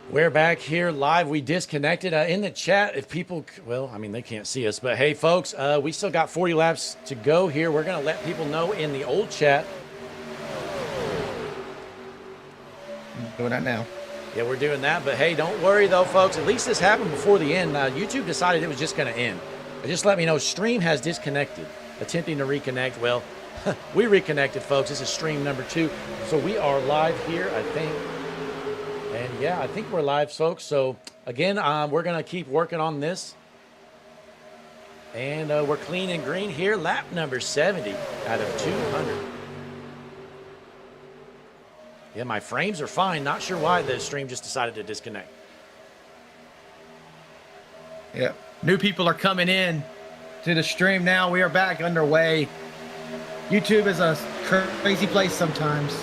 We're back here live. We disconnected in the chat. If people, well, I mean, they can't see us, but hey, folks, we still got 40 laps to go here. We're going to let people know in the old chat. Doing that now. Yeah, we're doing that. But hey, don't worry, though, folks. At least this happened before the end. YouTube decided it was just going to end. Just let me know. Stream has disconnected. Attempting to reconnect. Well, we reconnected, folks. This is stream number 2. So we are live here, I think. And yeah, I think we're live, folks. So again, we're going to keep working on this. And we're clean and green here. Lap number 70 out of 200. Yeah, my frames are fine. Not sure why the stream just decided to disconnect. Yeah. New people are coming in to the stream now. We are back underway. YouTube is a crazy place sometimes.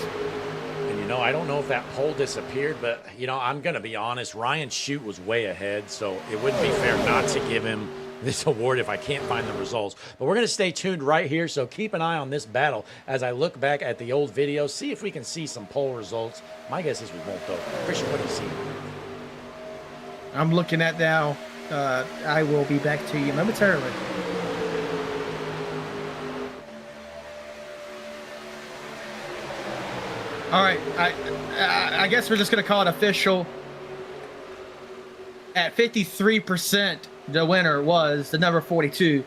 And, you know, I don't know if that poll disappeared, but, you know, I'm going to be honest. Ryan Shute was way ahead, so it wouldn't be fair not to give him this award if I can't find the results. But we're going to stay tuned right here, so keep an eye on this battle as I look back at the old video, see if we can see some poll results. My guess is we won't, though. Christian, what do you see? I'm looking at now. I will be back to you momentarily. All right, I guess we're just going to call it official. At 53%, the winner was the number 42.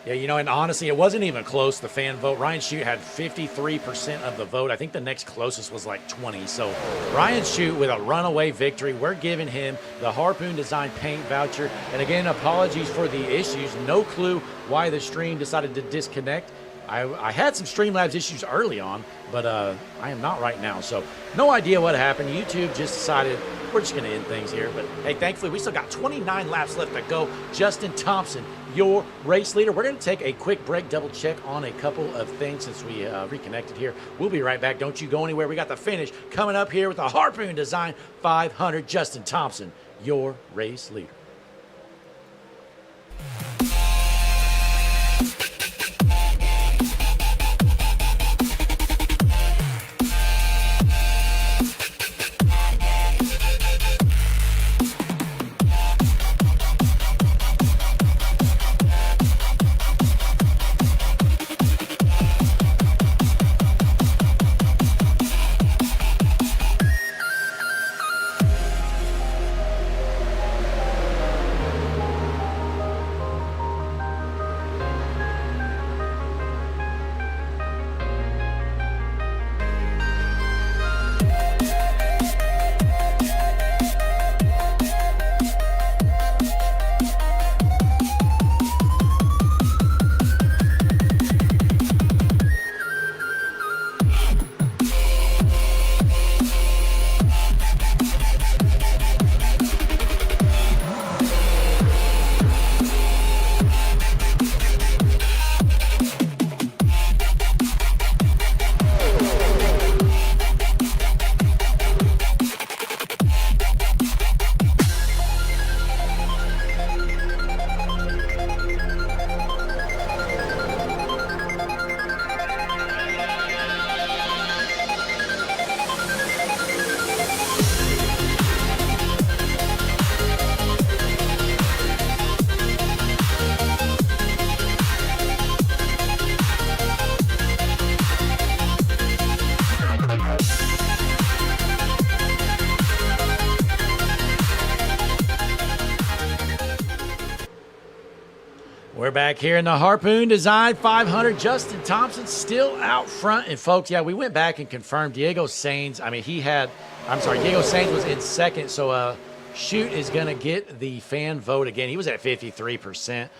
Yeah, you know, and honestly, it wasn't even close, the fan vote. Ryan Shute had 53% of the vote. I think the next closest was like 20. So Ryan Shute with a runaway victory. We're giving him the Harpoon Design Paint Voucher. And again, apologies for the issues. No clue why the stream decided to disconnect. I had some Streamlabs issues early on, but I am not right now. So no idea what happened. YouTube just decided we're just going to end things here. But, hey, thankfully, we still got 29 laps left to go. Justin Thompson, your race leader. We're going to take a quick break, double check on a couple of things since we reconnected here. We'll be right back. Don't you go anywhere. We got the finish coming up here with the Harpoon Design 500. Justin Thompson, your race leader. We're back here in the Harpoon Design 500. Justin Thompson still out front. And, folks, yeah, we went back and confirmed Diego Sainz. I mean, Diego Sainz was in second. So, Shute is going to get the fan vote again. He was at 53%.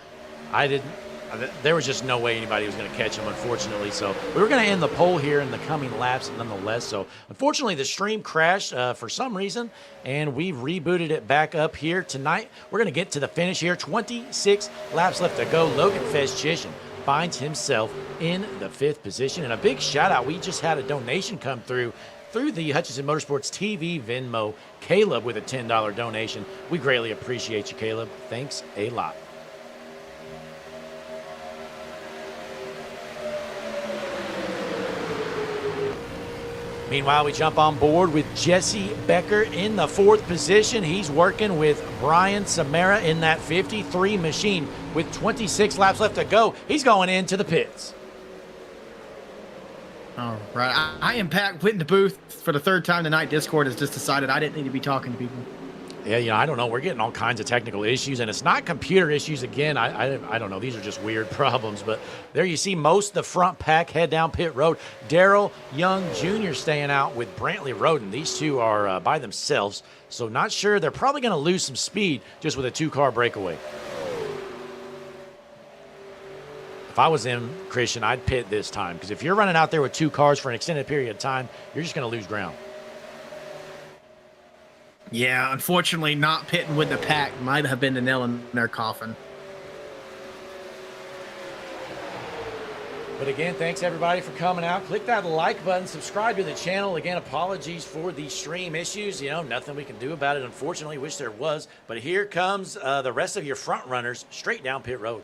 There was just no way anybody was going to catch him, unfortunately. So we were going to end the poll here in the coming laps nonetheless. So unfortunately, the stream crashed for some reason, and we've rebooted it back up here tonight. We're going to get to the finish here. 26 laps left to go. Logan Fezchishin finds himself in the 5th position. And a big shout out. We just had a donation come through the Hutchinson Motorsports TV Venmo. Caleb with a $10 donation. We greatly appreciate you, Caleb. Thanks a lot. Meanwhile, we jump on board with Jesse Becker in the 4th position. He's working with Brian Samara in that 53 machine with 26 laps left to go. He's going into the pits. All right. I am back in the booth for the 3rd time tonight. Discord has just decided I didn't need to be talking to people. Yeah, I don't know. We're getting all kinds of technical issues, and it's not computer issues again. I don't know. These are just weird problems. But there you see most of the front pack head down pit road. Darrell Young Jr. staying out with Brantley Roden. These two are by themselves, so not sure. They're probably going to lose some speed just with a 2-car breakaway. If I was him, Christian, I'd pit this time, because if you're running out there with 2 cars for an extended period of time, you're just going to lose ground. Yeah, unfortunately, not pitting with the pack might have been the nail in their coffin. But again, thanks everybody for coming out. Click that like button, subscribe to the channel. Again, apologies for the stream issues. Nothing we can do about it. Unfortunately, wish there was. But here comes the rest of your front runners straight down pit road.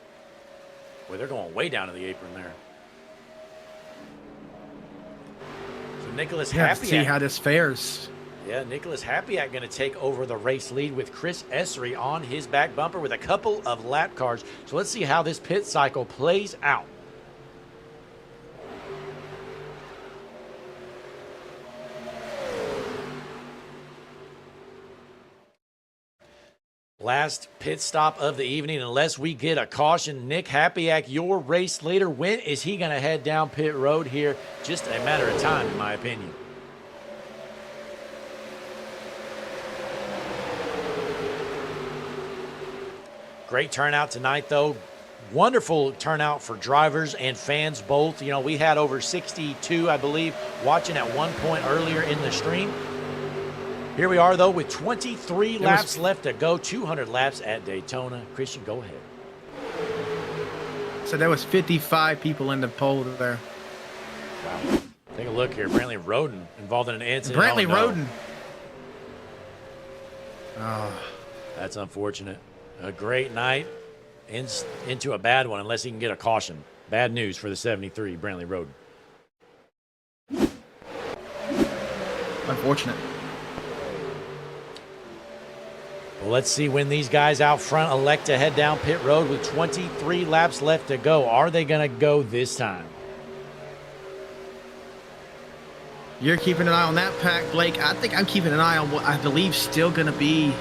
Boy, they're going way down to the apron there. So Nicholas Happy. See how this fares. Yeah, Nicholas Happyack going to take over the race lead with Chris Essery on his back bumper with a couple of lap cars. So let's see how this pit cycle plays out. Last pit stop of the evening, unless we get a caution. Nick Happyack, your race leader. When is he going to head down pit road here? Just a matter of time, in my opinion. Great turnout tonight, though. Wonderful turnout for drivers and fans both. We had over 62, I believe, watching at one point earlier in the stream. Here we are, though, with 23 laps left to go, 200 laps at Daytona. Christian, go ahead. So there was 55 people in the poll there. Wow. Take a look here. Brantley Roden involved in an incident. Brantley Roden. Oh. That's unfortunate. A great night into a bad one, unless he can get a caution. Bad news for the 73, Brantley Roden. Unfortunate. Well, let's see when these guys out front elect to head down pit road with 23 laps left to go. Are they going to go this time? You're keeping an eye on that pack, Blake. I think I'm keeping an eye on what I believe still going to be,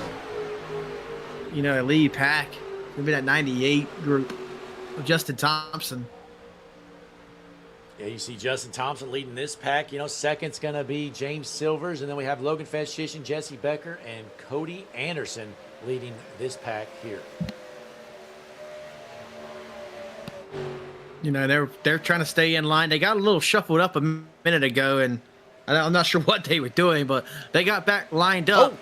a lead pack. Maybe that 98 group of Justin Thompson. Yeah, you see Justin Thompson leading this pack. Second's going to be James Silvers. And then we have Logan Festischen, Jesse Becker, and Cody Anderson leading this pack here. They're trying to stay in line. They got a little shuffled up a minute ago, and I'm not sure what they were doing, but they got back lined up.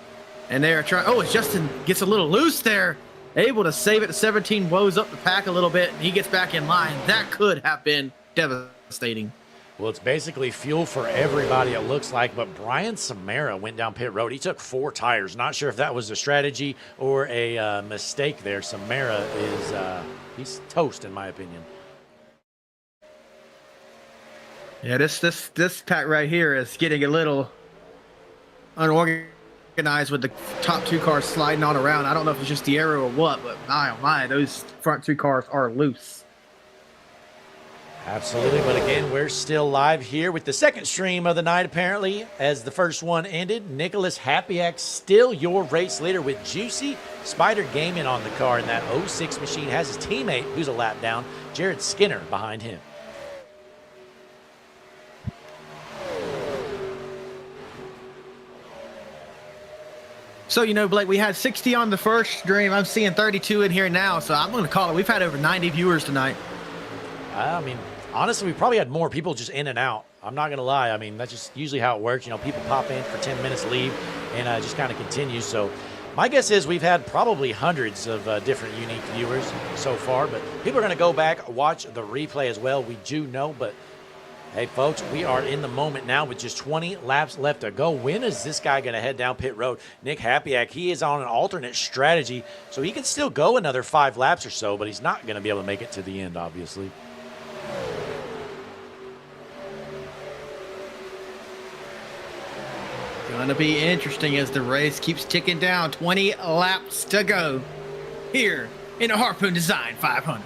And they're trying. Oh, Justin gets a little loose there. Able to save it. The 17 woes up the pack a little bit, and he gets back in line. That could have been devastating. Well, it's basically fuel for everybody, it looks like. But Brian Samara went down pit road. He took 4 tires. Not sure if that was a strategy or a mistake there. Samara is he's toast, in my opinion. Yeah, this pack right here is getting a little unorganized with the top 2 cars sliding on around. I don't know if it's just the aero or what, but my, oh my, those front 2 cars are loose. Absolutely, but again, we're still live here with the second stream of the night, apparently, as the first one ended. Nicholas Happyack, still your race leader with Juicy Spider Gaming on the car, and that 06 machine has his teammate, who's a lap down, Jared Skinner, behind him. So, Blake, we had 60 on the first stream. I'm seeing 32 in here now, so I'm going to call it. We've had over 90 viewers tonight. I mean, honestly, we probably had more people just in and out. I'm not going to lie. I mean, that's just usually how it works. People pop in for 10 minutes, leave, and just kind of continues. So my guess is we've had probably hundreds of different unique viewers so far, but people are going to go back, watch the replay as well. We do know, but hey, folks, we are in the moment now with just 20 laps left to go. When is this guy going to head down pit road? Nick Happyack, he is on an alternate strategy, so he can still go another 5 laps or so, but he's not going to be able to make it to the end, obviously. Gonna be interesting as the race keeps ticking down. 20 laps to go here in a Harpoon Design 500.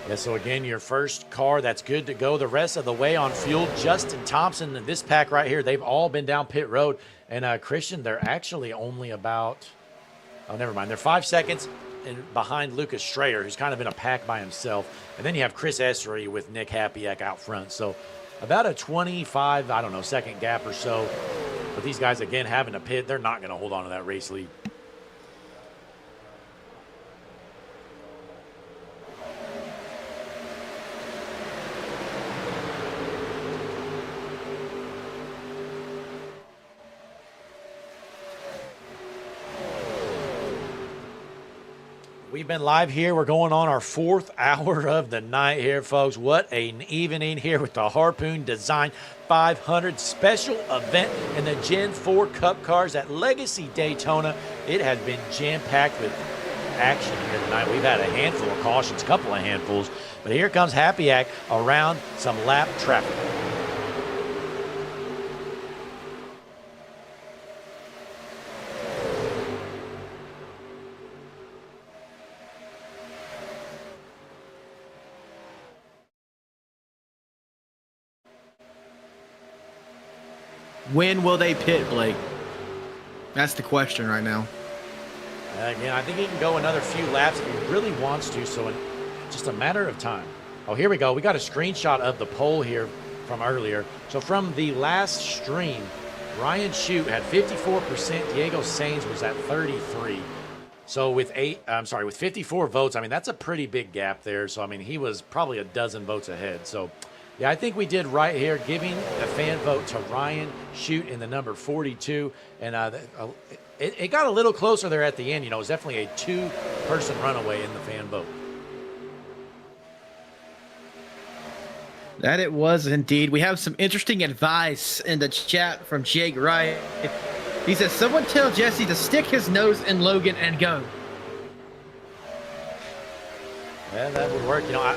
Yeah, so again, your first car that's good to go the rest of the way on fuel. Justin Thompson and this pack right here, they've all been down pit road. And Christian, they're actually only about, oh, never mind. They're 5 seconds behind Lucas Schrader, who's kind of in a pack by himself. And then you have Chris Essery with Nick Hapiak out front. So about a 25, I don't know, second gap or so. But these guys, again, having a pit, they're not going to hold on to that race lead. We've been live here. We're going on our 4th hour of the night here, folks. What an evening here with the Harpoon Design 500 special event in the Gen 4 Cup cars at Legacy Daytona. It has been jam-packed with action here tonight. We've had a handful of cautions, a couple of handfuls, but here comes Hapiak around some lap traffic. When will they pit, Blake? That's the question right now. Again, I think he can go another few laps if he really wants to, so in just a matter of time. Oh, here we go. We got a screenshot of the poll here from earlier. So from the last stream, Ryan Shute had 54%. Diego Sainz was at 33. So with 54 votes, I mean, that's a pretty big gap there. So, I mean, he was probably a dozen votes ahead. So, yeah, I think we did right here, giving the fan vote to Ryan Shute in the number 42. And it got a little closer there at the end. You know, it was definitely a 2-person runaway in the fan vote. That it was indeed. We have some interesting advice in the chat from Jake Wright. He says, someone tell Jesse to stick his nose in Logan and go. Yeah, that would work. You know, I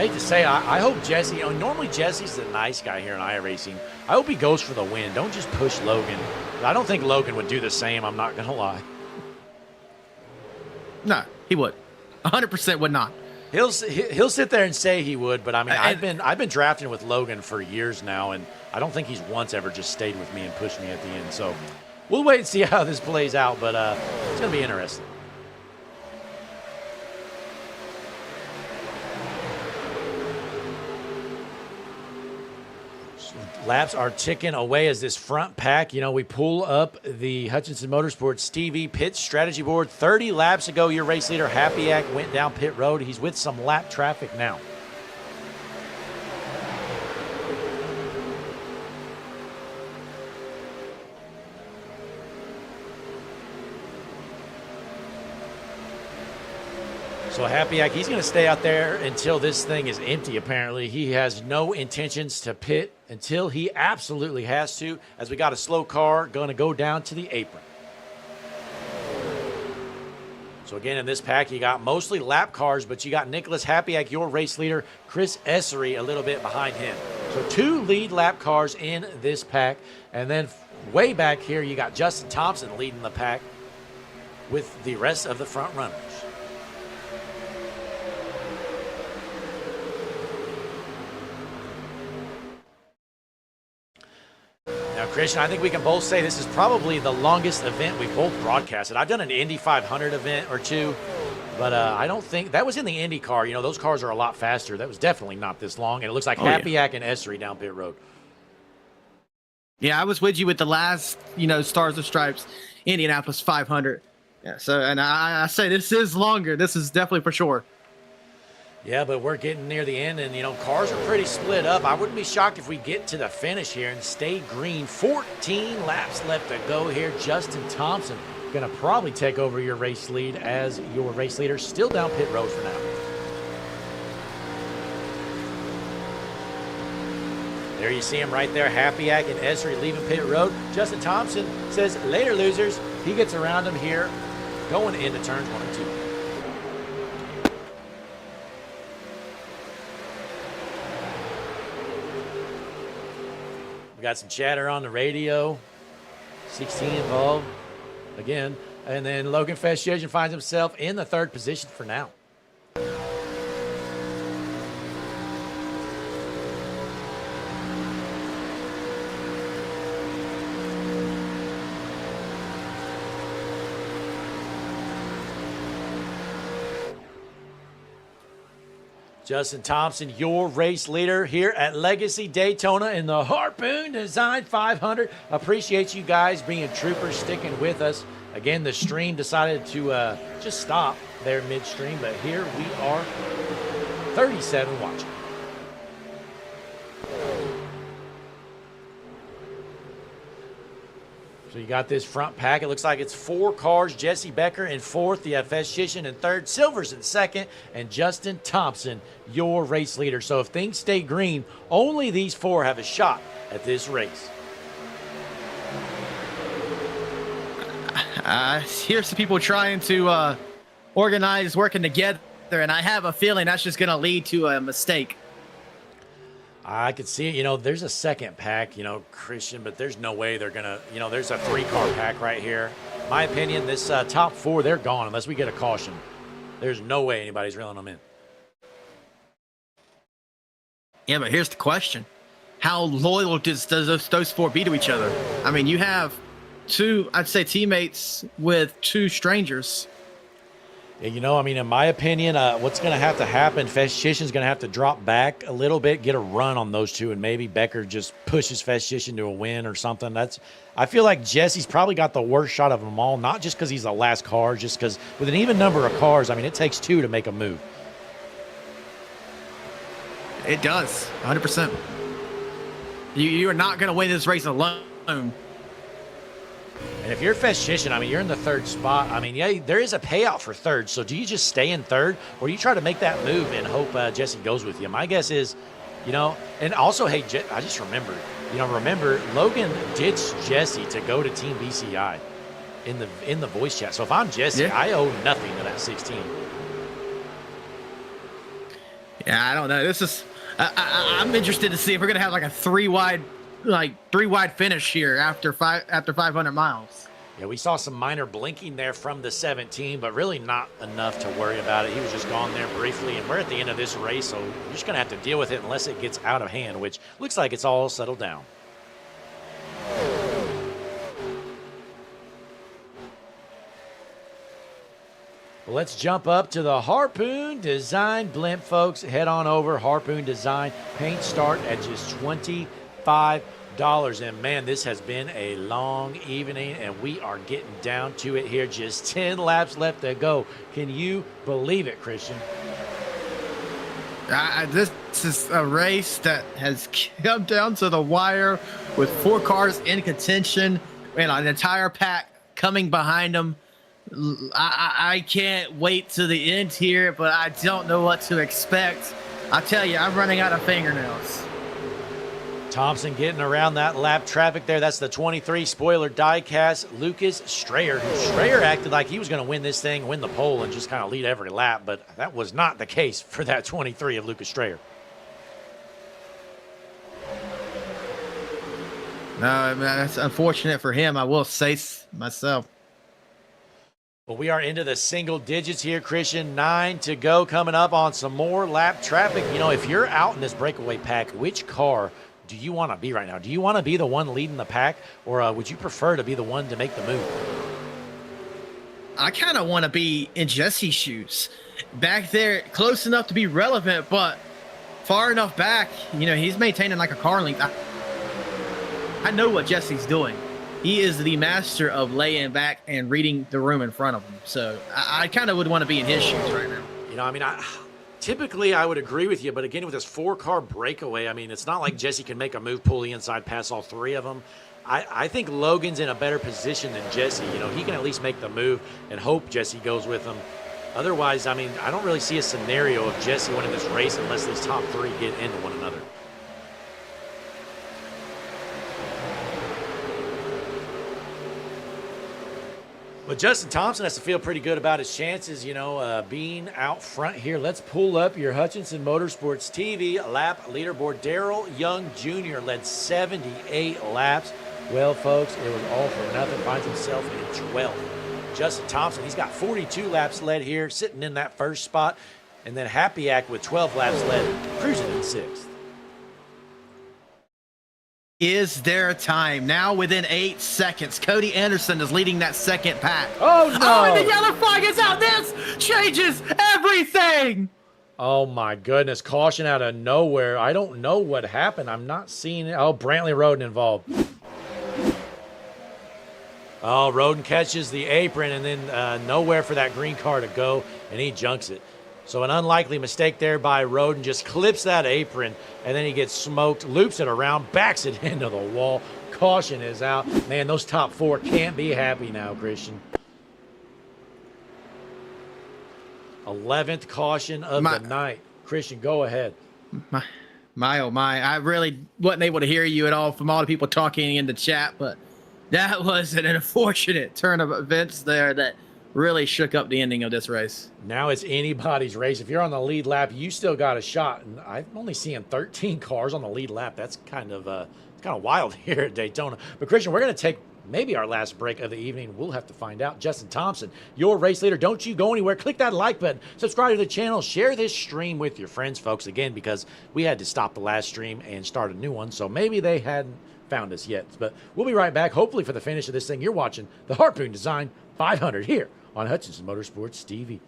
hate to say, I hope Jesse, you know, normally Jesse's the nice guy here in iRacing. I hope he goes for the win. Don't just push Logan. I don't think Logan would do the same. I'm not going to lie. No, he would. 100% would not. He'll sit there and say he would, but I mean, I've been drafting with Logan for years now, and I don't think he's once ever just stayed with me and pushed me at the end. So we'll wait and see how this plays out, but it's going to be interesting. Laps are ticking away as this front pack, you know, we pull up the Hutchinson Motorsports TV pit strategy board. 30 laps ago, your race leader, Hapiak, went down pit road. He's with some lap traffic now. So Hapiak, he's going to stay out there until this thing is empty, apparently. He has no intentions to pit until he absolutely has to, as we got a slow car going to go down to the apron. So again, in this pack, you got mostly lap cars, but you got Nicholas Hapiak, your race leader, Chris Essery a little bit behind him. So 2 lead lap cars in this pack. And then way back here, you got Justin Thompson leading the pack with the rest of the front runners. Now, Christian, I think we can both say this is probably the longest event we both broadcasted. I've done an Indy 500 event or two, but I don't think that was in the Indy car. You know, those cars are a lot faster. That was definitely not this long, and it looks like Hapiak and Essery down pit road. Yeah, I was with you with the last, you know, Stars of Stripes, Indianapolis 500. Yeah, so, and I say this is longer. This is definitely for sure. Yeah, but we're getting near the end, and, you know, cars are pretty split up. I wouldn't be shocked if we get to the finish here and stay green. 14 laps left to go here. Justin Thompson going to probably take over your race lead as your race leader, still down pit road for now. There you see him right there, Hapiak and Essery leaving pit road. Justin Thompson says, later, losers. He gets around him here, going into turns 1 and 2. We got some chatter on the radio. 16 involved again. And then Logan Festjian finds himself in the 3rd position for now. Justin Thompson, your race leader here at Legacy Daytona in the Harpoon Design 500. Appreciate you guys being troopers, sticking with us. Again, the stream decided to just stop there midstream, but here we are, 37 watching. So you got this front pack. It looks like it's 4 cars. Jesse Becker in 4th. You have Festjian in 3rd. Silvers in 2nd. And Justin Thompson, your race leader. So if things stay green, only these 4 have a shot at this race. Here's some people trying to organize working together, and I have a feeling that's just going to lead to a mistake. I could see it. You know, there's a 2nd pack, you know, Christian, but there's no way they're going to, you know, there's a 3-car pack right here. My opinion, this top 4, they're gone unless we get a caution. There's no way anybody's reeling them in. Yeah, but here's the question. How loyal does those 4 be to each other? I mean, you have 2, I'd say, teammates with 2 strangers. You know, I mean, in my opinion, what's going to happen, Festjian's going to have to drop back a little bit, get a run on those 2, and maybe Becker just pushes Festjian to a win or something. I feel like Jesse's probably got the worst shot of them all, not just because he's the last car, just because with an even number of cars, I mean, it takes 2 to make a move. It does, 100%. You are not going to win this race alone. And if you're Festjian, I mean, you're in the 3rd spot. I mean, yeah, there is a payout for 3rd. So do you just stay in 3rd, or you try to make that move and hope Jesse goes with you? My guess is, you know, and also, hey, I just remembered, remember Logan ditched Jesse to go to Team BCI in the voice chat. So if I'm Jesse, yeah, I owe nothing to that 16. Yeah, I don't know. This is, I'm interested to see if we're gonna have like a 3-wide finish here after 500 miles. Yeah, we saw some minor blinking there from the 17, but really not enough to worry about it. He was just gone there briefly, and we're at the end of this race, so you're just going to have to deal with it unless it gets out of hand, which looks like it's all settled down. Well, let's jump up to the Harpoon Design blimp, folks. Head on over, Harpoon Design. Paint start at just $25. And man, this has been a long evening, and we are getting down to it here. Just 10 laps left to go. Can you believe it, Christian? This is a race that has come down to the wire with 4 cars in contention and an entire pack coming behind them. I can't wait to the end here, but I don't know what to expect. I tell you, I'm running out of fingernails. Thompson getting around that lap traffic there. That's the 23 spoiler diecast, Lucas Strayer. Strayer acted like he was going to win this thing, win the pole, and just kind of lead every lap, but that was not the case for that 23 of Lucas Strayer. No, I mean, that's unfortunate for him, I will say myself. Well, we are into the single digits here, Christian. 9 to go, coming up on some more lap traffic. You know, if you're out in this breakaway pack, which car do you want to be right now? Do you want to be the one leading the pack, or would you prefer to be the one to make the move? I kind of want to be in Jesse's shoes. Back there, close enough to be relevant, but far enough back, you know, he's maintaining like a car length. I know what Jesse's doing. He is the master of laying back and reading the room in front of him. So I kind of would want to be in his shoes right now. You know, I mean, typically I would agree with you, but again, with this 4-car breakaway, I mean, it's not like Jesse can make a move, pull the inside, pass all 3 of them. I think Logan's in a better position than Jesse. You know, he can at least make the move and hope Jesse goes with him. Otherwise, I mean, I don't really see a scenario of Jesse winning this race unless these top 3 get into one another. But Justin Thompson has to feel pretty good about his chances, being out front here. Let's pull up your Hutchinson Motorsports TV lap leaderboard. Daryl Young Jr. led 78 laps. Well, folks, it was all for nothing. Finds himself in 12th. Justin Thompson, he's got 42 laps led here, sitting in that first spot. And then Happy Act with 12 laps led, cruising in 6th. Is there time? Now within 8 seconds, Cody Anderson is leading that second pack. Oh, no. Oh, and the yellow flag is out. This changes everything. Oh, my goodness. Caution out of nowhere. I don't know what happened. I'm not seeing it. Oh, Brantley Roden involved. Oh, Roden catches the apron and then nowhere for that green car to go, and he junks it. So an unlikely mistake there by Roden, just clips that apron, and then he gets smoked, loops it around, backs it into the wall. Caution is out. Man, those top 4 can't be happy now, Christian. 11th caution of the night. Christian, go ahead. My, oh my. I really wasn't able to hear you at all from all the people talking in the chat, but that was an unfortunate turn of events there that really shook up the ending of this race. Now it's anybody's race. If you're on the lead lap, you still got a shot. And I'm only seeing 13 cars on the lead lap. That's kind of wild here at Daytona. But Christian, we're going to take maybe our last break of the evening. We'll have to find out. Justin Thompson, your race leader. Don't you go anywhere. Click that like button. Subscribe to the channel. Share this stream with your friends, folks. Again, because we had to stop the last stream and start a new one. So maybe they hadn't found us yet. But we'll be right back, hopefully for the finish of this thing. You're watching the Harpoon Design 500 here on Hutchinson Motorsports TV.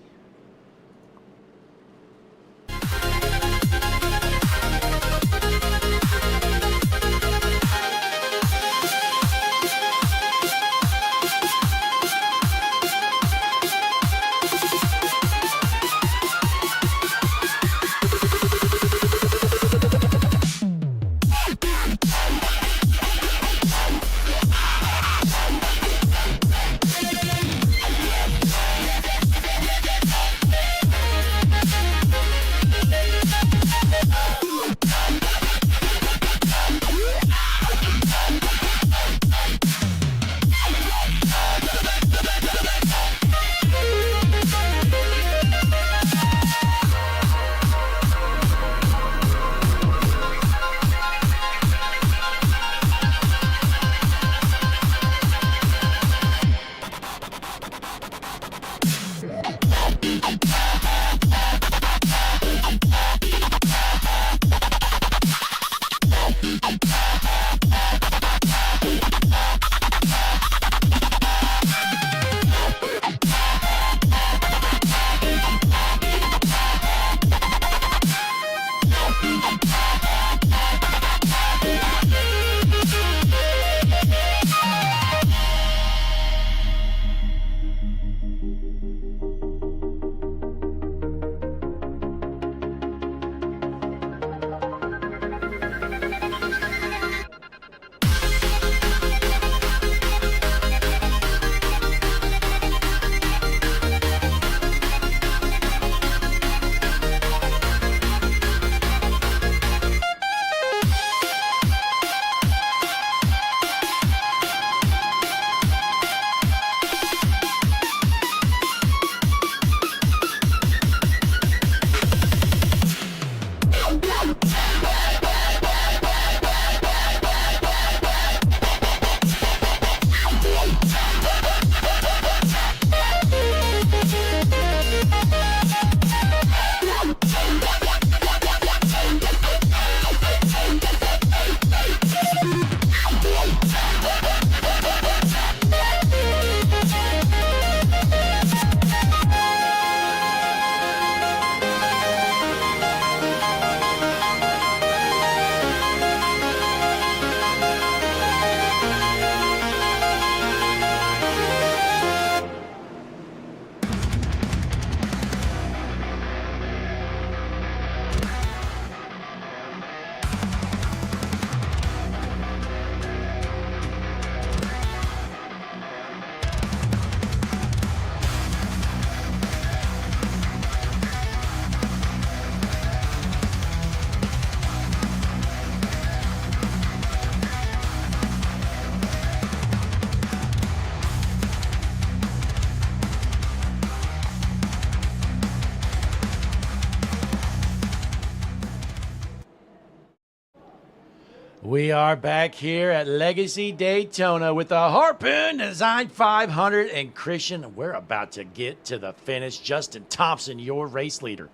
We are back here at Legacy Daytona with the Harpoon Design 500. And Christian, we're about to get to the finish. Justin Thompson, your race leader.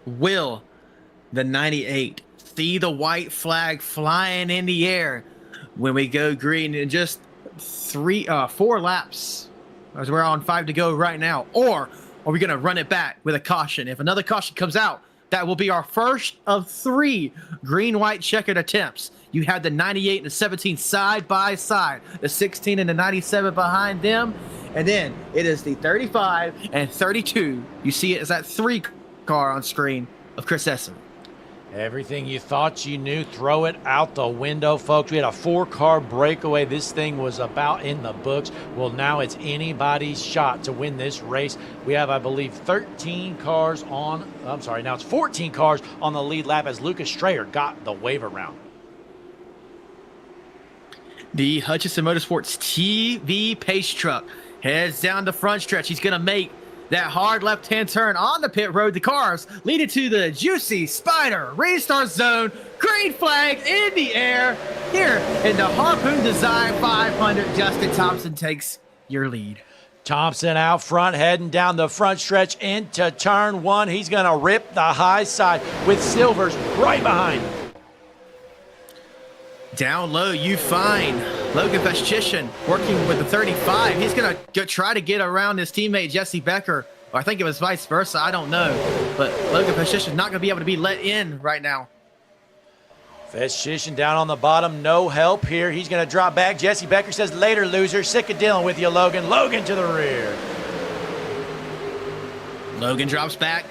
Will the 98 see the white flag flying in the air when we go green in just 4 laps, as we're on 5 to go right now? Or are we going to run it back with a caution? If another caution comes out, that will be our first of 3 green-white checkered attempts. You have the 98 and the 17 side by side, the 16 and the 97 behind them, and then it is the 35 and 32. You see it as that 3 car on screen of Chris Esser. Everything you thought you knew, throw it out the window, folks. We had a 4-car breakaway. This thing was about in the books. Well, now it's anybody's shot to win this race. We have, I believe, 13 cars on, I'm sorry, now it's 14 cars on the lead lap as Lucas Strayer got the wave around. The Hutchinson Motorsports TV pace truck heads down the front stretch. He's going to make that hard left-hand turn on the pit road. The cars lead it to the juicy Spider restart zone. Green flag in the air here in the Harpoon Design 500. Justin Thompson takes your lead. Thompson out front, heading down the front stretch into turn 1. He's going to rip the high side with Silvers right behind him. Down low, you find Logan Vestchishin working with the 35. He's going to try to get around his teammate Jesse Becker. Or I think it was vice versa. I don't know. But Logan Vestchishin not going to be able to be let in right now. Vestchishin down on the bottom. No help here. He's going to drop back. Jesse Becker says, later, loser. Sick of dealing with you, Logan. Logan to the rear. Logan drops back.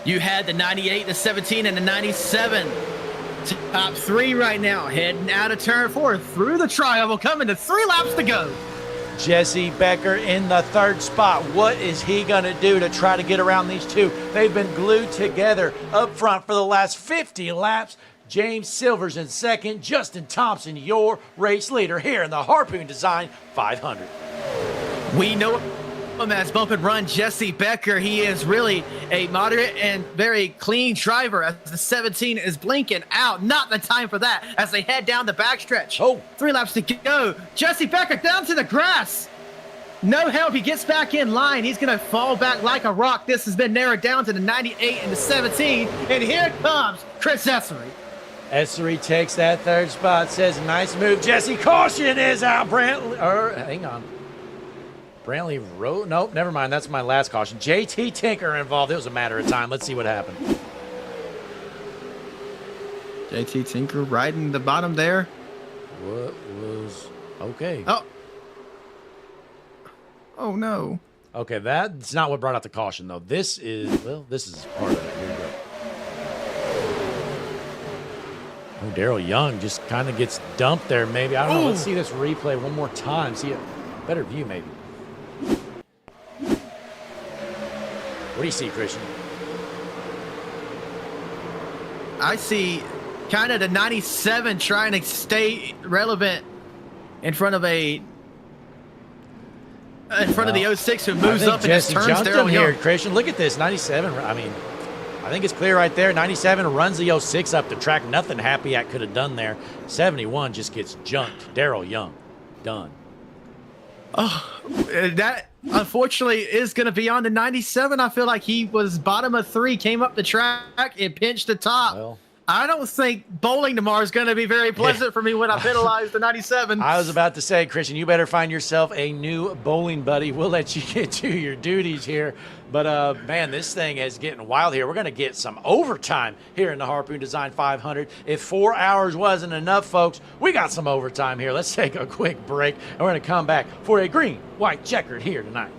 You had the 98, the 17, and the 97. Top 3 right now, heading out of turn 4 through the triangle, coming to 3 laps to go. Jesse Becker in the 3rd spot. What is he going to do to try to get around these 2? They've been glued together up front for the last 50 laps. James Silvers in 2nd. Justin Thompson, your race leader here in the Harpoon Design 500. We know him as bump and run Jesse Becker. He is really a moderate and very clean driver as the 17 is blinking out. Not the time for that as they head down the backstretch. Oh, 3 laps to go. Jesse Becker down to the grass. No help. He gets back in line. He's going to fall back like a rock. This has been narrowed down to the 98 and the 17. And here comes Chris Essery. Essery takes that 3rd spot, says, nice move. Jesse, caution is out. Hang on. Brantley Road. Nope, never mind. That's my last caution. JT Tinker involved. It was a matter of time. Let's see what happened. JT Tinker riding the bottom there. What was... Okay. Oh, no. Okay, that's not what brought out the caution, though. This is... Well, this is part of it. Here we go. Oh, Daryl Young just kind of gets dumped there, maybe. I don't know. Let's see this replay one more time. See a better view, maybe. What do you see, Christian? I see kind of the 97 trying to stay relevant in front of the 06 who moves up and just turns there here, Young. Christian. Look at this 97. I mean, I think it's clear right there. 97 runs the 06 up the track. Nothing Happy could have done there. 71 just gets junked. Daryl Young, done. Oh, that unfortunately is going to be on the 97. I feel like he was bottom of 3, came up the track and pinched the top. Well, I don't think bowling tomorrow is going to be very pleasant for me when I penalize the 97. I was about to say, Christian, you better find yourself a new bowling buddy. We'll let you get to your duties here. But, man, this thing is getting wild here. We're going to get some overtime here in the Harpoon Design 500. If 4 hours wasn't enough, folks, we got some overtime here. Let's take a quick break, and we're going to come back for a green-white checkered here tonight.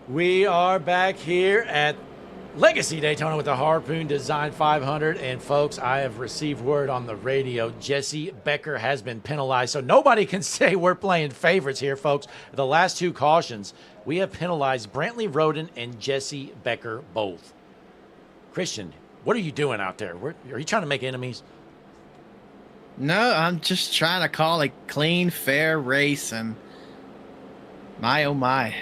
We are back here at Legacy Daytona with the Harpoon Design 500. And folks, I have received word on the radio, Jesse Becker has been penalized. So nobody can say we're playing favorites here, folks. The last two cautions, we have penalized Brantley Roden and Jesse Becker both. Christian, what are you doing out there? Are you trying to make enemies? No, I'm just trying to call a clean, fair race, and my oh my,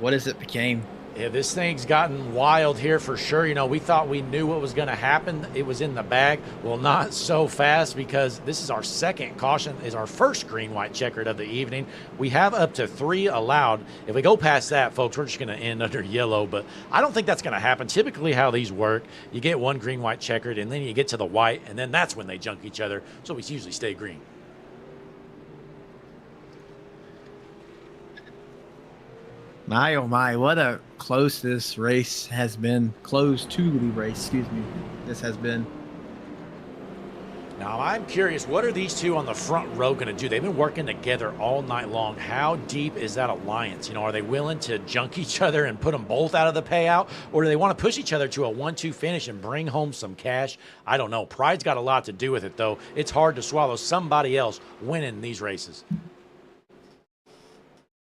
what has it became? Yeah, this thing's gotten wild here for sure. You know, we thought we knew what was going to happen. It was in the bag. Well, not so fast, because this is our second caution, is our first green-white checkered of the evening. We have up to 3 allowed. If we go past that, folks, we're just going to end under yellow, but I don't think that's going to happen. Typically how these work, you get one green-white checkered, and then you get to the white, and then that's when they junk each other, so we usually stay green. My oh my, what a close this race has been. Close to the race, excuse me. This has been. Now, I'm curious, what are these two on the front row going to do? They've been working together all night long. How deep is that alliance? You know, are they willing to junk each other and put them both out of the payout? Or do they want to push each other to a 1-2 finish and bring home some cash? I don't know. Pride's got a lot to do with it, though. It's hard to swallow somebody else winning these races.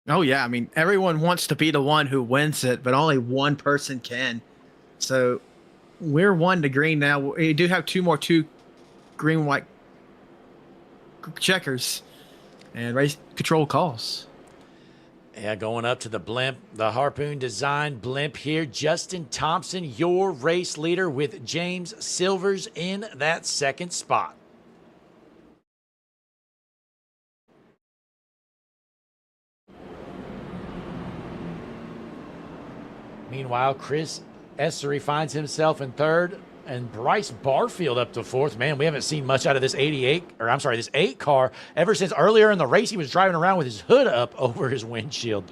Oh yeah, I mean, everyone wants to be the one who wins it, but only one person can. So we're 1 to green now. We do have 2 green-white checkers, and race control calls. Yeah, going up to the blimp, the Harpoon Design blimp here. Justin Thompson, your race leader, with James Silvers in that second spot. Meanwhile, Chris Essery finds himself in third, and Bryce Barfield up to fourth. Man, we haven't seen much out of this 8 car ever since earlier in the race. He was driving around with his hood up over his windshield.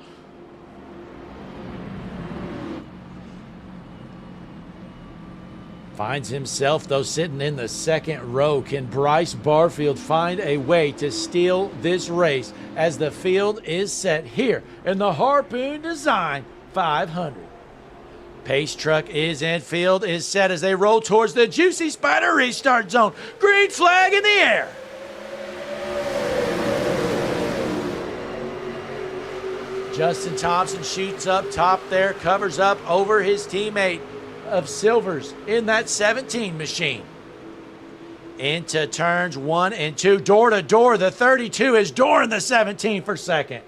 Finds himself, though, sitting in the second row. Can Bryce Barfield find a way to steal this race as the field is set here in the Harpoon Design 500? Pace truck is in, field is set as they roll towards the Juicy Spider restart zone. Green flag in the air. Justin Thompson shoots up top there, covers up over his teammate of Silvers in that 17 machine. Into turns 1 and 2, door to door. The 32 is dooring the 17 for second.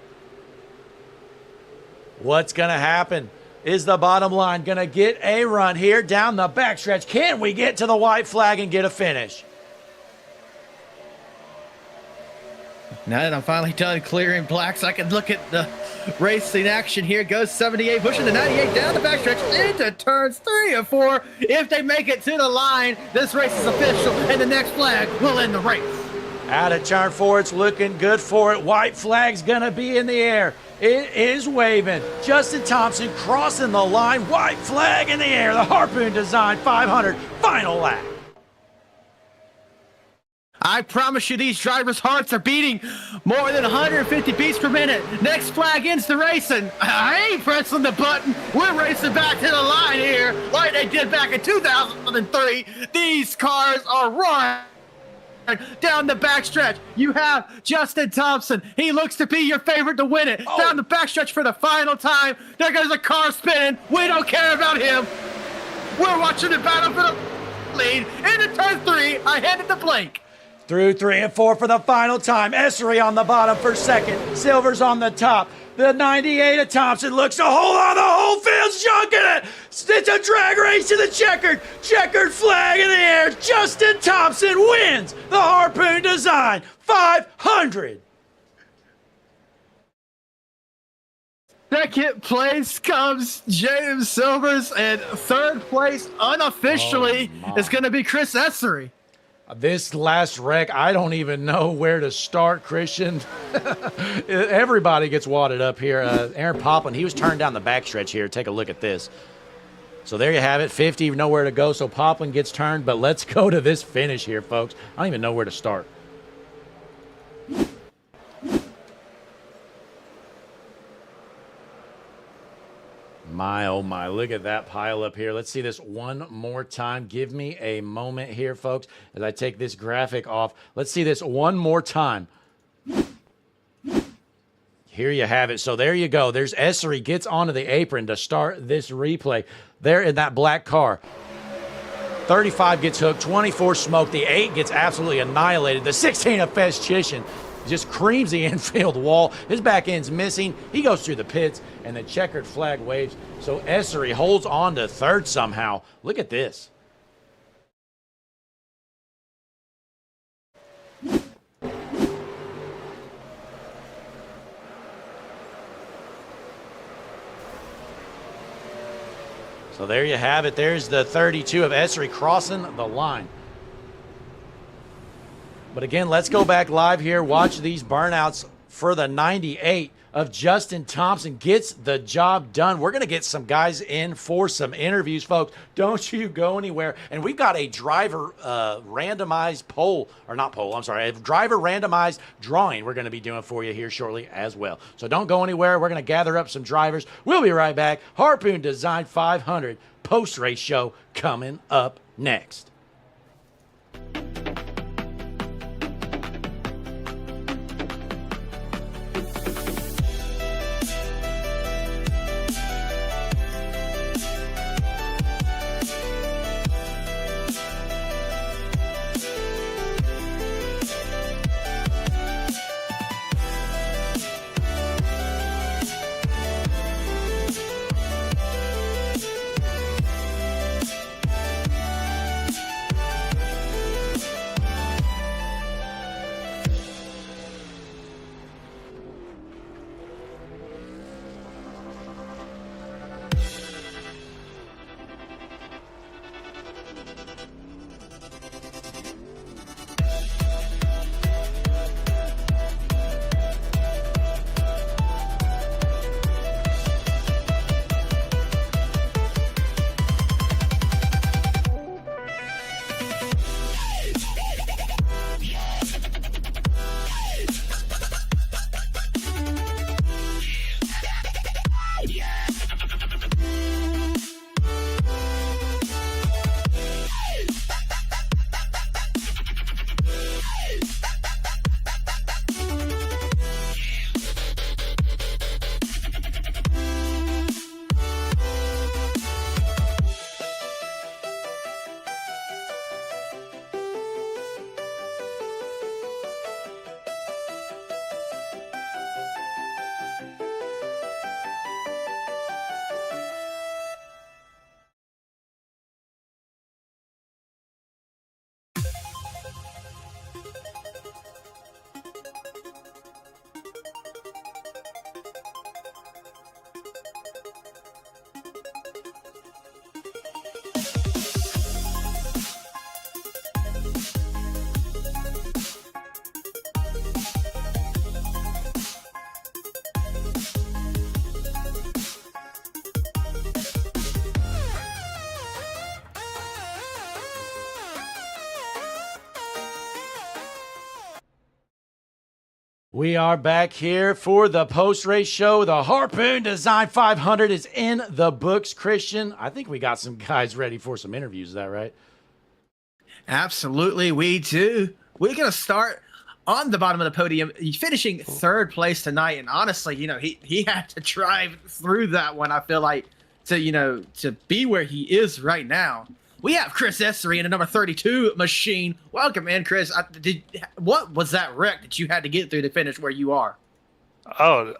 What's going to happen? Is the bottom line going to get a run here down the backstretch? Can we get to the white flag and get a finish? Now that I'm finally done clearing blacks, I can look at the racing action here. Goes 78, pushing the 98 down the backstretch into turns 3 and 4. If they make it to the line, this race is official, and the next flag will end the race. Out of turn 4, it's looking good for it. White flag's going to be in the air. It is waving. Justin Thompson crossing the line. White flag in the air. The Harpoon Design 500 final lap. I promise you, these drivers' hearts are beating more than 150 beats per minute. Next flag ends the racing. I ain't pressing the button. We're racing back to the line here like they did back in 2003. These cars are roaring down the backstretch. You have Justin Thompson. He looks to be your favorite to win it. Oh. Down the backstretch for the final time. There goes a car spinning. We don't care about him. We're watching the battle for the lead. Into turn 3, I handed the blank. Through 3 and 4 for the final time. Essery on the bottom for second. Silver's on the top. The 98 of Thompson looks to hold on. The whole field's junking it. It's a drag race to the checkered flag in the air. Justin Thompson wins the Harpoon Design 500. Second place comes James Silvers, and third place unofficially is going to be Chris Essery. This last wreck, I don't even know where to start, Christian. Everybody gets wadded up here. Aaron Poplin, he was turned down the backstretch here. Take a look at this. So there you have it, 50, nowhere to go. So Poplin gets turned, but let's go to this finish here, folks. I don't even know where to start. My, oh my, look at that pile up here. Let's see this one more time. Give me a moment here, folks, as I take this graphic off. Let's see this one more time. Here you have it. So there you go. There's Essery gets onto the apron to start this replay. There in that black car. 35 gets hooked, 24 smoked, the 8 gets absolutely annihilated. The 16 of Fez just creams the infield wall. His back end's missing. He goes through the pits, and the checkered flag waves. So Essery holds on to third somehow. Look at this. So there you have it. There's the 32 of Essery crossing the line. But again, let's go back live here. Watch these burnouts for the 98 of Justin Thompson. Gets the job done. We're going to get some guys in for some interviews, folks. Don't you go anywhere. And we've got a driver randomized poll, or not poll, I'm sorry, a driver randomized drawing we're going to be doing for you here shortly as well. So don't go anywhere. We're going to gather up some drivers. We'll be right back. Harpoon Design 500 post-race show coming up next. We are back here for the post-race show. The Harpoon Design 500 is in the books, Christian. I think we got some guys ready for some interviews. Is that right? Absolutely, we do. We're going to start on the bottom of the podium, finishing third place tonight. And honestly, you know, he had to drive through that one, I feel like, to be where he is right now. We have Chris Essery in a number 32 machine. Welcome in, Chris. What was that wreck that you had to get through to finish where you are? Oh,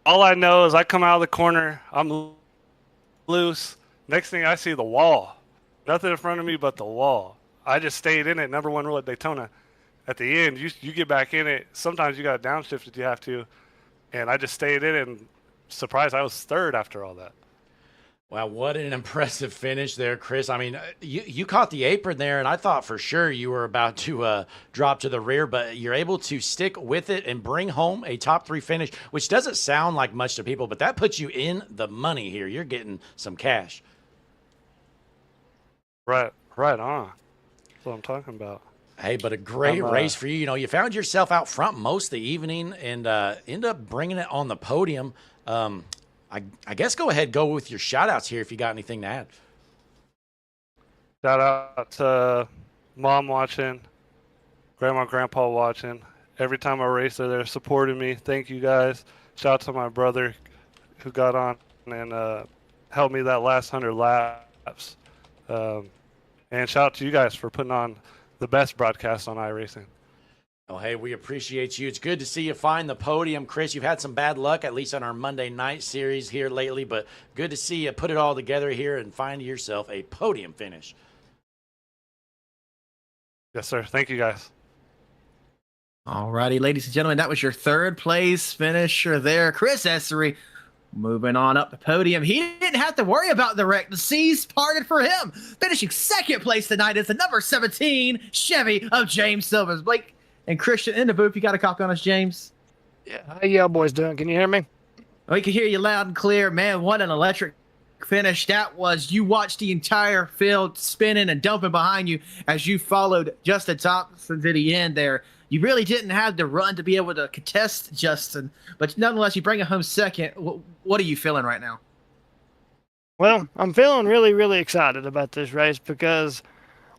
all I know is I come out of the corner, I'm loose. Next thing I see the wall. Nothing in front of me but the wall. I just stayed in it. Number one rule at Daytona. At the end, you get back in it. Sometimes you got to downshift if you have to. And I just stayed in it, and surprised I was third after all that. Wow, what an impressive finish there, Chris. I mean, you caught the apron there, and I thought for sure you were about to drop to the rear, but you're able to stick with it and bring home a top 3 finish, which doesn't sound like much to people, but that puts you in the money here. You're getting some cash. Right on. That's what I'm talking about. Hey, but a great race for you. You know, you found yourself out front most of the evening and ended up bringing it on the podium. I guess go ahead, go with your shout outs here if you got anything to add. Shout out to mom watching, grandma, grandpa watching. Every time I race, they're supporting me. Thank you guys. Shout out to my brother who got on and helped me that last 100 laps. And shout out to you guys for putting on the best broadcast on iRacing. Oh, hey, we appreciate you. It's good to see you find the podium, Chris. You've had some bad luck, at least on our Monday night series here lately, but good to see you put it all together here and find yourself a podium finish. Yes, sir. Thank you, guys. All righty, ladies and gentlemen, that was your third place finisher there, Chris Essery. Moving on up the podium. He didn't have to worry about the wreck. The seas parted for him. Finishing second place tonight is the number 17 Chevy of James Silvers. Blake and Christian in the booth. You got a copy on us, James? Yeah, how y'all boys doing? Can you hear me? We can hear you loud and clear. Man, what an electric finish that was. You watched the entire field spinning and dumping behind you as you followed Justin Thompson to the end there. You really didn't have the run to be able to contest Justin, but nonetheless, you bring it home second. What are you feeling right now? Well, I'm feeling really, really excited about this race because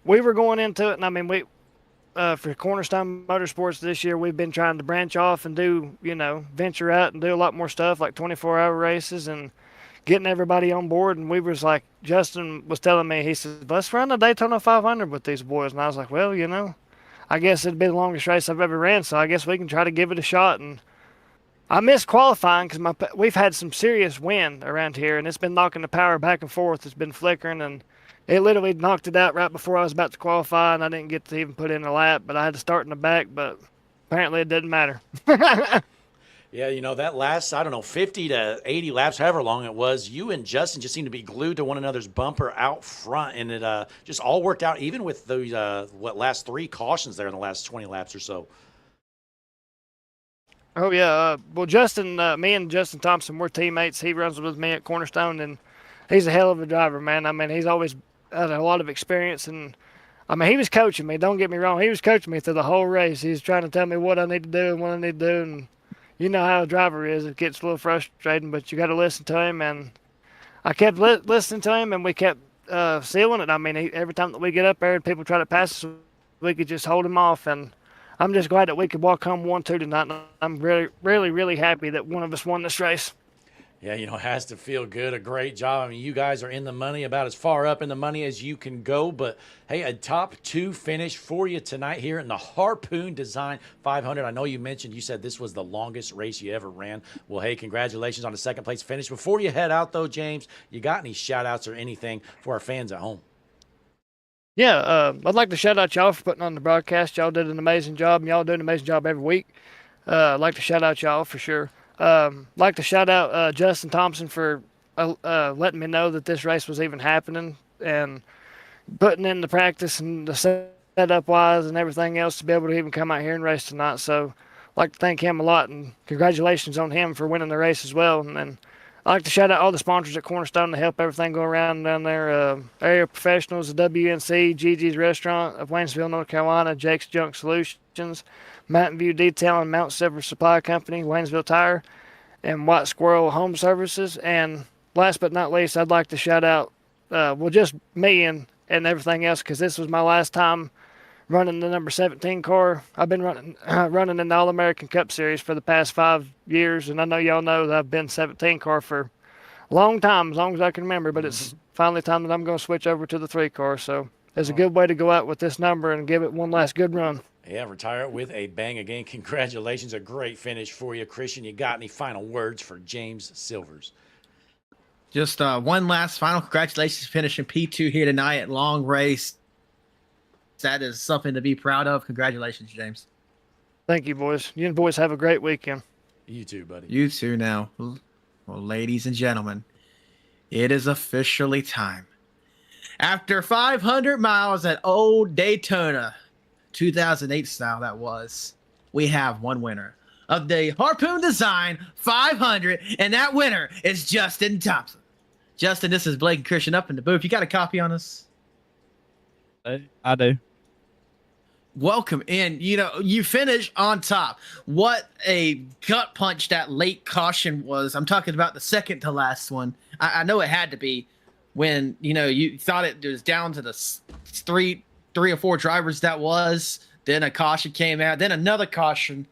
we were going into it, and I mean, we for Cornerstone Motorsports this year, we've been trying to branch off and do, venture out and do a lot more stuff like 24-hour races and getting everybody on board. And we was like, Justin was telling me, he said, let's run the Daytona 500 with these boys. And I was like, well, I guess it'd be the longest race I've ever ran, so I guess we can try to give it a shot. And I missed qualifying because we've had some serious wind around here, and it's been knocking the power back and forth. It's been flickering, and it literally knocked it out right before I was about to qualify, and I didn't get to even put in a lap, but I had to start in the back, but apparently it didn't matter. Yeah, that last, 50 to 80 laps, however long it was, you and Justin just seemed to be glued to one another's bumper out front, and it just all worked out, even with those, last 3 cautions there in the last 20 laps or so. Oh, yeah. Well, Justin, me and Justin Thompson, we're teammates. He runs with me at Cornerstone, and he's a hell of a driver, man. I mean, he's always had a lot of experience, and I mean, he was coaching me. Don't get me wrong. He was coaching me through the whole race. He was trying to tell me what I need to do and what I need to do, and you know how a driver is. It gets a little frustrating, but you got to listen to him. And I kept listening to him, and we kept sealing it. I mean, every time that we get up there and people try to pass us, we could just hold him off. And I'm just glad that we could walk home 1-2 tonight. And I'm really, really, really happy that one of us won this race. Yeah, it has to feel good. A great job. I mean, you guys are in the money, about as far up in the money as you can go. But, hey, a top 2 finish for you tonight here in the Harpoon Design 500. I know you said this was the longest race you ever ran. Well, hey, congratulations on the second place finish. Before you head out, though, James, you got any shout-outs or anything for our fans at home? Yeah, I'd like to shout out y'all for putting on the broadcast. Y'all did an amazing job, and y'all do an amazing job every week. I'd like to shout out y'all for sure. Like to shout out Justin Thompson for letting me know that this race was even happening and putting in the practice and the setup wise and everything else to be able to even come out here and race tonight. So I'd like to thank him a lot, and congratulations on him for winning the race as well. And then I'd like to shout out all the sponsors at Cornerstone to help everything go around down there. Area Professionals, the WNC, Gigi's Restaurant of Waynesville, North Carolina, Jake's Junk Solutions, Mountain View Detail and Mount Silver Supply Company, Waynesville Tire, and White Squirrel Home Services. And last but not least, I'd like to shout out, just me and everything else, because this was my last time running the number 17 car. I've been running in the All-American Cup Series for the past 5 years, and I know y'all know that I've been 17 car for a long time, as long as I can remember, but it's finally time that I'm going to switch over to the 3 car. So it's a good way to go out with this number and give it one last good run. Yeah, retire with a bang again. Congratulations. A great finish for you. Christian, you got any final words for James Silvers? Just one last final congratulations finishing P2 here tonight at long race. That is something to be proud of. Congratulations, James. Thank you, boys. You boys have a great weekend. You too, buddy. You too now. Well, ladies and gentlemen, it is officially time. After 500 miles at Old Daytona, 2008 style that was, we have one winner of the Harpoon Design 500, and that winner is Justin Thompson. Justin, this is Blake and Christian up in the booth. You got a copy on us? I do. welcome in. You know, you finish on top. What a gut punch that late caution was. I'm talking about the second to last one. I know it had to be when, you know, you thought it was down to the three or four drivers that was. Then a caution came out, then another caution,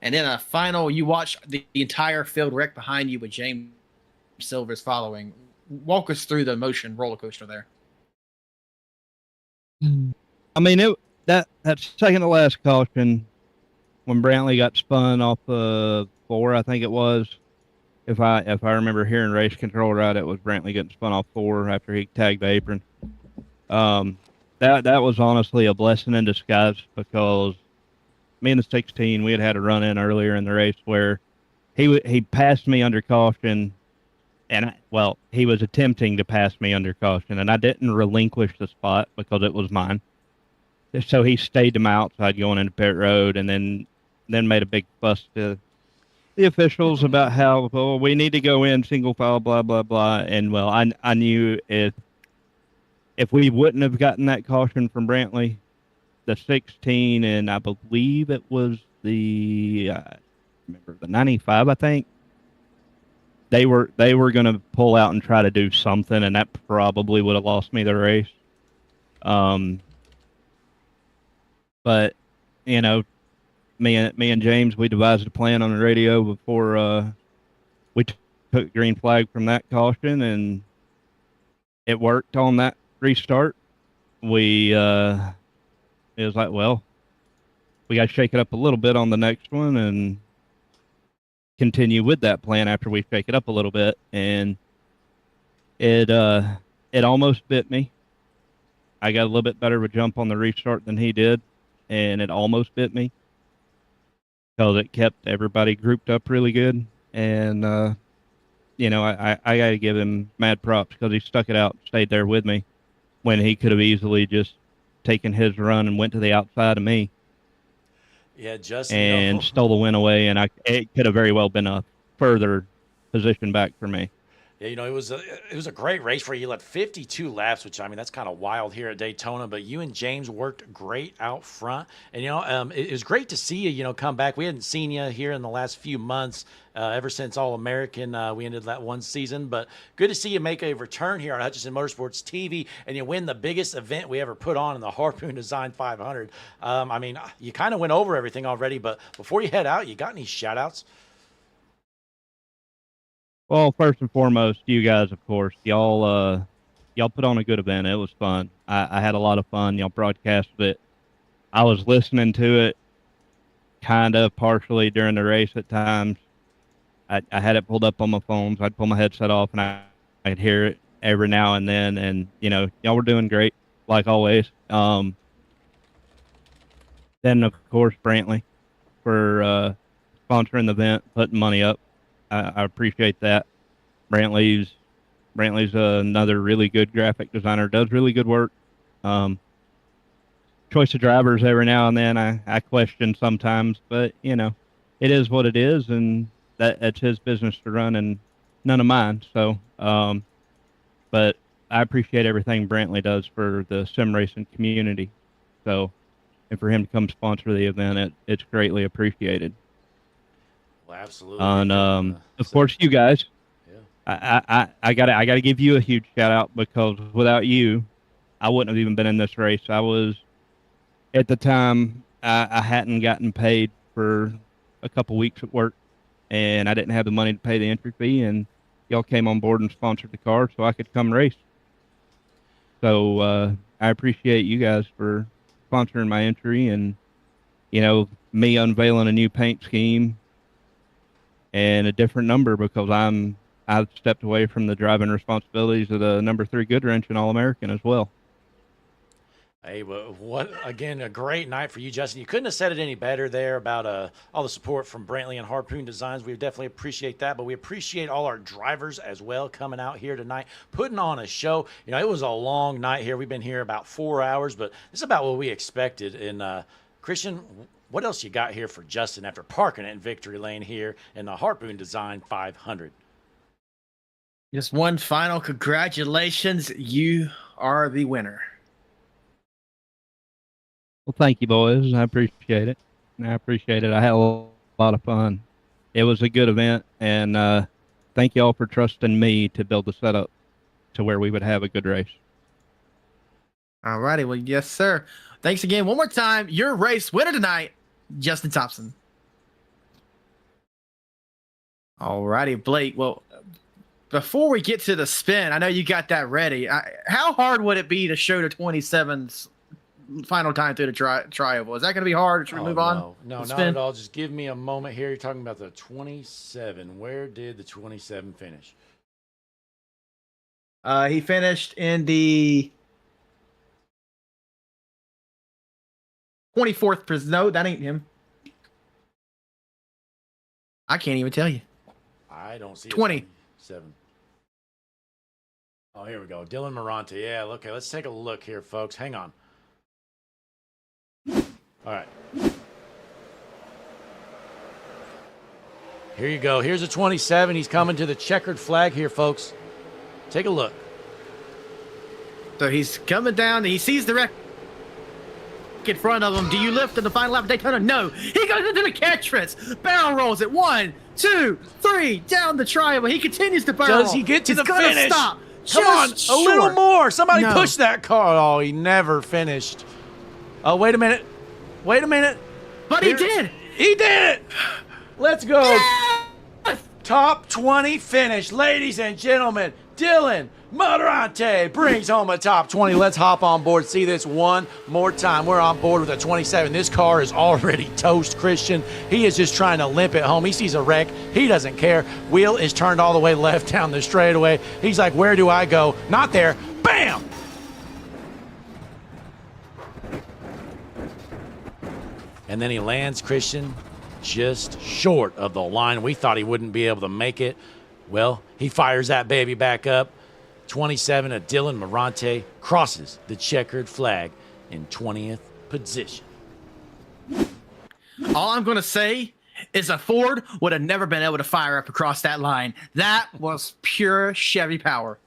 and then a final. You watch the entire field wreck behind you with James Silver's following. Walk us through the emotion roller coaster there. I mean, that second to last caution when Brantley got spun off of 4, I think it was. If I remember hearing race control right, it was Brantley getting spun off 4 after he tagged the apron. That was honestly a blessing in disguise, because me and the 16, we had a run in earlier in the race where he passed me under caution, and he was attempting to pass me under caution, and I didn't relinquish the spot because it was mine. So he stayed to my outside going into pit road, and then made a big fuss to the officials about how, well, we need to go in single file, blah blah blah. And well, I knew if we wouldn't have gotten that caution from Brantley, the 16, and I believe it was the 95, I think, they were going to pull out and try to do something, and that probably would have lost me the race. But, you know, me and James, we devised a plan on the radio before we took green flag from that caution, and it worked on that restart. It was like, well, we got to shake it up a little bit on the next one and continue with that plan after we shake it up a little bit. And it almost bit me. I got a little bit better of a jump on the restart than he did, and it almost bit me because it kept everybody grouped up really good. And, you know, I got to give him mad props because he stuck it out, stayed there with me when he could have easily just taken his run and went to the outside of me. Yeah, Justin. And stole the win away, and it could have very well been a further position back for me. Yeah, you know, it was a great race where you led 52 laps, which, I mean, that's kind of wild here at Daytona. But you and James worked great out front, and you know, it was great to see you, you know, come back. We hadn't seen you here in the last few months, ever since All American. We ended that one season, but good to see you make a return here on Hutchinson Motorsports TV, and you win the biggest event we ever put on in the Harpoon Design 500. I mean, you kind of went over everything already, but before you head out, you got any shout outs? Well, first and foremost, you guys, of course, y'all put on a good event. It was fun. I had a lot of fun. Y'all broadcasted it. I was listening to it kind of partially during the race at times. I had it pulled up on my phone, so I'd pull my headset off, and I'd hear it every now and then. And, you know, y'all were doing great, like always. Then, of course, Brantley for sponsoring the event, putting money up. I appreciate that. Brantley's another really good graphic designer, does really good work. Choice of drivers every now and then I question sometimes, but, you know, it is what it is, and that's his business to run and none of mine. So, but I appreciate everything Brantley does for the sim racing community. So, and for him to come sponsor the event, it's greatly appreciated. Well, absolutely. And of course, you guys. Yeah. I gotta give you a huge shout out, because without you, I wouldn't have even been in this race. I was, at the time, I hadn't gotten paid for a couple weeks at work, and I didn't have the money to pay the entry fee, and y'all came on board and sponsored the car so I could come race. So I appreciate you guys for sponsoring my entry, and, you know, me unveiling a new paint scheme and a different number, because I've stepped away from the driving responsibilities of the number 3 Goodwrench and All-American as well. Hey, well, what, again, a great night for you, Justin. You couldn't have said it any better there about all the support from Brantley and Harpoon Designs. We definitely appreciate that, but we appreciate all our drivers as well coming out here tonight, putting on a show. You know, it was a long night here. We've been here about 4 hours, but this is about what we expected. And Christian, what else you got here for Justin after parking it in victory lane here in the Harpoon Design 500? Just one final congratulations. You are the winner. Well, thank you, boys. I appreciate it. I had a lot of fun. It was a good event, and thank you all for trusting me to build the setup to where we would have a good race. All righty. Well, yes, sir. Thanks again. One more time. Your race winner tonight, Justin Thompson. All righty, Blake. Well, before we get to the spin, I know you got that ready. How hard would it be to show the 27's final time through the triable? Is that going to be hard? Or should we move on? No, not at all. Just give me a moment here. You're talking about the 27. Where did the 27 finish? He finished in the 24th. No, that ain't him. I can't even tell you. I don't see 20. 27. Oh, here we go. Dylan Morante. Yeah, okay, let's take a look here, folks. Hang on. All right. Here you go. Here's a 27. He's coming to the checkered flag here, folks. Take a look. So he's coming down. He sees the wreck in front of him. Do you lift in the final lap of Daytona? No. He goes into the catch fence. Barrel rolls it. 1, 2, 3. Down the triangle. He continues to barrel. Does he get to the gonna finish? Stop. Come on, Just a little short. more. Somebody No. push that car. Oh, he never finished. Oh, wait a minute. Wait a minute. But he did. He did it. Let's go. Yes! Top 20 finish. Ladies and gentlemen, Dylan Morante brings home a top 20. Let's hop on board, see this one more time. We're on board with a 27. This car is already toast, Christian. He is just trying to limp it home. He sees a wreck. He doesn't care. Wheel is turned all the way left down the straightaway. He's like, where do I go? Not there. Bam! And then he lands, Christian, just short of the line. We thought he wouldn't be able to make it. Well, he fires that baby back up. 27 of Dylan Morante crosses the checkered flag in 20th position. All I'm going to say is a Ford would have never been able to fire up across that line. That was pure Chevy power.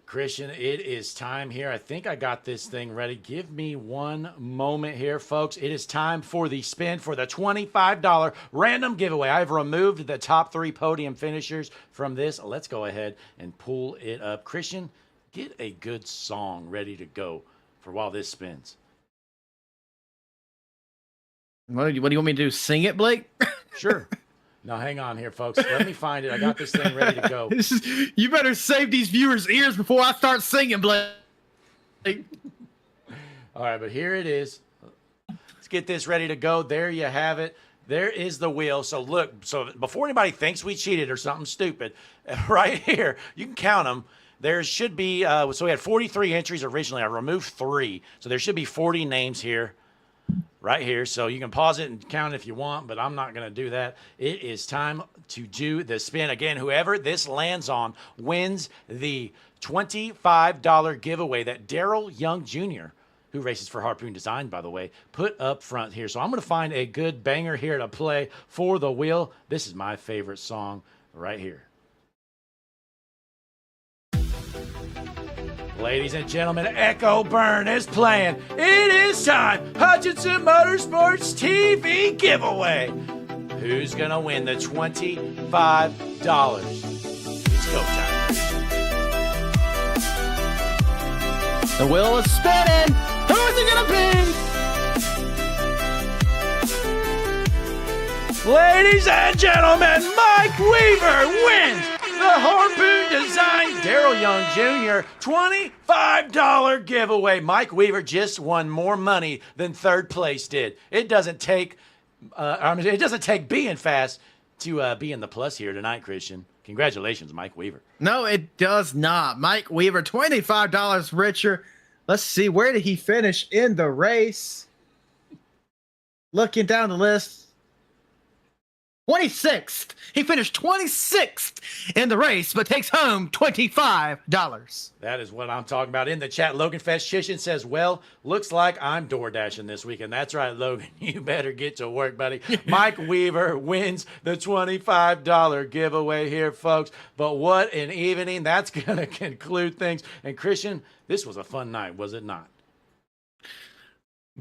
Christian, it is time here. I think I got this thing ready. Give me one moment here, folks. It is time for the spin for the $25 random giveaway. I've removed the top 3 podium finishers from this. Let's go ahead and pull it up. Christian, get a good song ready to go for while this spins. What do you want me to do? Sing it, Blake? Sure. Now, hang on here, folks. Let me find it. I got this thing ready to go. You better save these viewers' ears before I start singing, Blake. All right, but here it is. Let's get this ready to go. There you have it. There is the wheel. So look, so before anybody thinks we cheated or something stupid, right here, you can count them. There should be, so we had 43 entries originally. I removed 3. So there should be 40 names here. Right here, so you can pause it and count if you want, but I'm not going to do that. It is time to do the spin. Again, whoever this lands on wins the $25 giveaway that Daryl Young Jr., who races for Harpoon Design, by the way, put up front here. So I'm going to find a good banger here to play for the wheel. This is my favorite song right here. Ladies and gentlemen, Echo Burn is playing. It is time. Hutchinson Motorsports TV giveaway. Who's going to win the $25? It's go time. The wheel is spinning. Who's it going to be? Ladies and gentlemen, Mike Weaver wins the Harpoon Design Daryl Young Jr. $25 giveaway. Mike Weaver just won more money than third place did. It doesn't take being fast to be in the plus here tonight, Christian. Congratulations, Mike Weaver. No, it does not. Mike Weaver, $25 richer. Let's see, where did he finish in the race? Looking down the list. 26th. He finished 26th in the race, but takes home $25. That is what I'm talking about. In the chat, Logan Festishin says, well, looks like I'm door dashing this weekend. That's right, Logan. You better get to work, buddy. Mike Weaver wins the $25 giveaway here, folks. But what an evening. That's going to conclude things. And Christian, this was a fun night, was it not?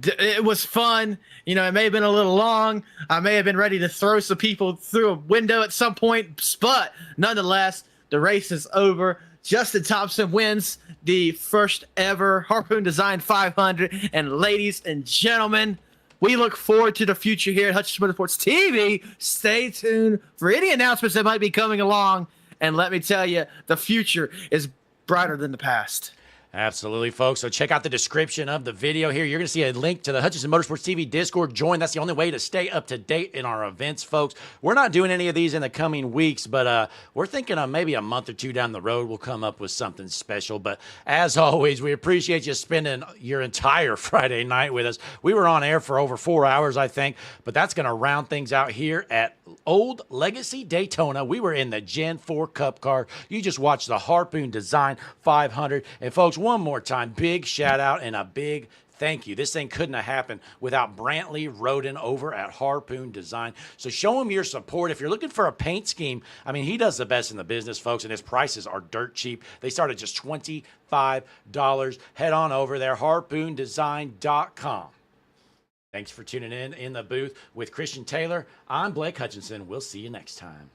It was fun. You know, it may have been a little long. I may have been ready to throw some people through a window at some point, but nonetheless, the race is over. Justin Thompson wins the first ever Harpoon Design 500. And ladies and gentlemen, we look forward to the future here at Hutchinson Motorsports TV. Stay tuned for any announcements that might be coming along. And let me tell you, the future is brighter than the past. Absolutely, folks. So check out the description of the video here. You're going to see a link to the Hutchinson Motorsports TV Discord. Join. That's the only way to stay up to date in our events, folks. We're not doing any of these in the coming weeks, but we're thinking of maybe a month or two down the road, we'll come up with something special. But as always, we appreciate you spending your entire Friday night with us. We were on air for over 4 hours, I think, but that's going to round things out here at Old Legacy Daytona. We were in the Gen 4 Cup car. You just watched the Harpoon Design 500. And folks, one more time, big shout out and a big thank you. This thing couldn't have happened without Brantley Roden over at Harpoon Design. So show him your support. If you're looking for a paint scheme, I mean, he does the best in the business, folks, and his prices are dirt cheap. They start at just $25. Head on over there, harpoondesign.com. Thanks for tuning in the booth with Christian Taylor. I'm Blake Hutchinson. We'll see you next time.